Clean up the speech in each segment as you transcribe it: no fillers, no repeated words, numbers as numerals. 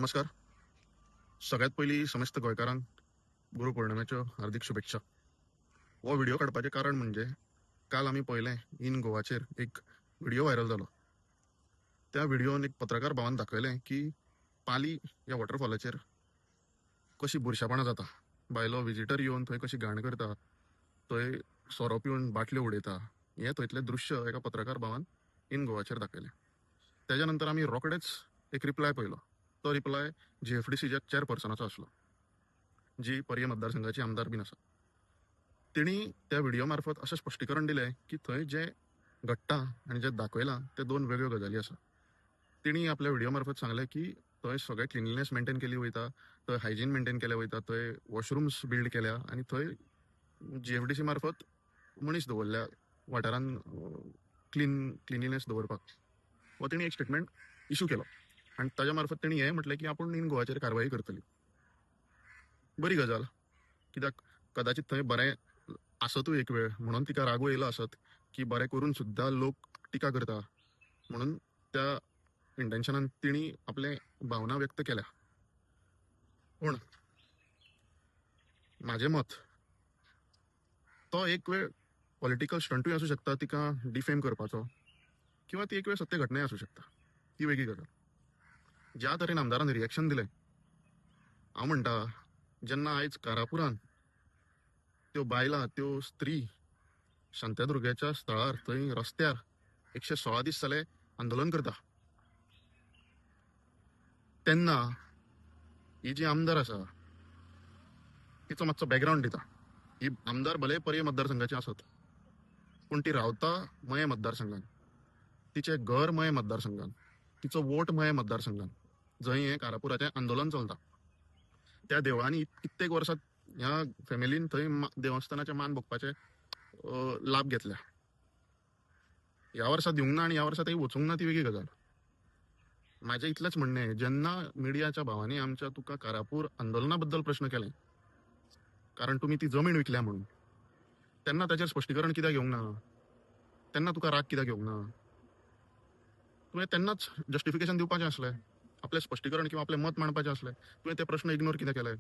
नमस्कार. सगळ्यात पहिली समस्त गोंयकारांक गुरुपौर्णिमेच्यो हार्दिक शुभेच्छा. हो व्हिडिओ काडपाचें कारण म्हणजे काल आमी पळयलें इन गोवाचेर एक व्हिडिओ व्हायरल जालो. त्या व्हिडिओन एक पत्रकार भावान दाखयलें की पाली ह्या वॉटरफॉलाचेर कशी बुरशेपणां जाता. भायलो विजिटर येवन थंय कशी घाण करता, थंय सोरो पिवन बाटल्यो उडयता, हें थंयतलें दृश्य एका पत्रकार भावान इन गोवाचेर दाखयलें. त्याच्या नंतर आमी रोखडेच एक रिप्लाय पळयलो. तो रिप्लाय GFDCच्या चेअरपर्सनाचो आसलो, जी पर्ये मतदारसंघाची आमदार बीन आसा. तेणी त्या व्हिडिओ मार्फत अशें स्पश्टीकरण दिलें की थंय जें घडटा आनी जें दाखयलां ते दोन वेगळ्यो गजाली आसा. तेणी आपल्या व्हिडिओ मार्फत सांगलें की थंय सगळें क्लिनलीनेस मेंटेन केली वयता, थंय हायजीन मेंटेन केलें वयता, थंय वॉशरुम्स बिल्ड केल्या आनी थंय GFDC मार्फत मनीस दवरल्या वाठारान क्लिनलीनेस दवरपाक. हो तेणी एक स्टेटमेंट इश्यू केलो आनी ताच्या मार्फत तेणी हें म्हटलें की आपूण इन गोवाचेर कारवाई करतली. बरी गजाल, कित्याक कदाचित थंय बरें आसतूय एक वेळ म्हणून तिका रागू येयलो आसत की बरें करून सुद्दां लोक टिका करता म्हणून त्या इंटेन्शनान तिणी आपले भावना व्यक्त केल्या. पूण म्हाजें मत, तो एक वेळ पॉलिटिकल स्टंटूय आसूं शकता तिका डिफेम करपाचो, किंवा ती एक वेळ सत्य घटनाय आसूं शकता. ती वेगळी गजाल. ज्या तरेन आमदारान रिएक्शन दिलें, हांव म्हणटा जेन्ना आयज कारापुरान त्यो बायलां, त्यो स्त्री शांतादुर्गेच्या स्थळार थंय रस्त्यार 116 दीस जाले आंदोलन करता, तेन्ना ही जी आमदार आसा तिचो मातसो बॅकग्राऊंड दिता. ही आमदार भले पर्ये मतदारसंघाची आसत, पूण ती रावता मये मतदारसंघान, तिचें घर मये मतदारसंघान, तिचो वोट मये मतदारसंघान, जंय हें कारापुराचें आंदोलन चलता. त्या देवळांनी कित्येक वर्सां ह्या फॅमिलीन थंय देवस्थानाचे मान भोगपाचे लाभ घेतल्या. ह्या वर्सा दिवंक ना आनी ह्या वर्सा थंय वचूंक ना ती वेगळी गजाल. माझें इतलेंच म्हणणें, जेन्ना मिडियाच्या भावांनी आमच्या तुका कारापूर आंदोलना बद्दल प्रश्न केले कारण तुम्ही ती जमीन विकल्या म्हणून, तेन्ना ताचेर स्पश्टीकरण कित्याक घेवंक ना? तेन्ना तुका राग कित्याक येवंक ना? तुवें तेन्नाच जस्टिफिकेशन दिवपाचें आसलें, आपलें स्पश्टीकरण किंवा आपलें मत मांडपाचें आसलें. तुवें ते प्रश्न इग्नोर कित्याक केले?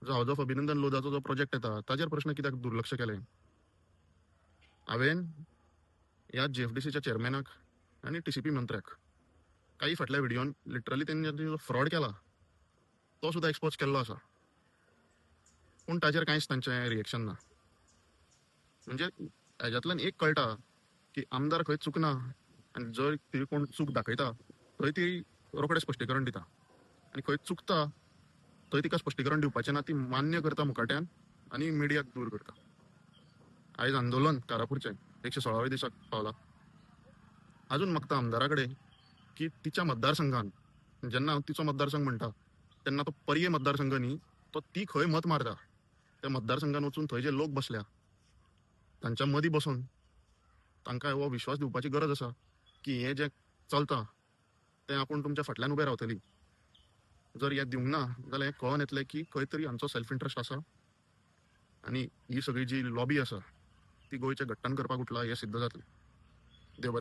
जो हाऊस ऑफ अभिनंदन लोधाचो जो प्रोजेक्ट येता ताचेर प्रश्न कित्याक दुर्लक्ष केलें? हांवें ह्या GFDCच्या चेअरमॅनाक आनी TCP मंत्र्याक काही फाटल्या व्हिडिओन लिटरली त्यांनी जो फ्रॉड केला तो सुद्धा एक्सपोज केल्लो आसा, पूण ताचेर कांयच तांचें रिएक्शन ना. म्हणजे हेज्यातल्यान एक कळटा की आमदार खंय चुकना आनी जर ती कोण चूक दाखयता थंय ती रोखडें स्पश्टीकरण दिता, आनी खंय चुकता थंय तिका स्पश्टीकरण दिवपाचें ना, ती मान्य करता मुखाट्यान आनी मिडियाक दूर करता. आयज आंदोलन कारापूरचें 116व्या दिसाक पावला. अजून मागता आमदारा कडेन की तिच्या मतदारसंघान, जेन्ना हांव तिचो मतदारसंघ म्हणटा तेन्ना तो पर्ये मतदारसंघ न्ही, तो ती खंय मत मारता त्या मतदारसंघान वचून थंय जे लोक बसल्या तांच्या मदीं बसून तांकां हो विश्वास दिवपाची गरज आसा की हें जें चलता तें आपूण तुमच्या फाटल्यान उबें रावतली. जर हें दिवंक ना जाल्यार हें कळोन येतलें की खंय तरी हांचो सेल्फ इंट्रस्ट आसा आनी ही सगळी जी लॉबी आसा ती गोंयचें घट्टण करपाक उठला हें सिद्ध जातलें. देव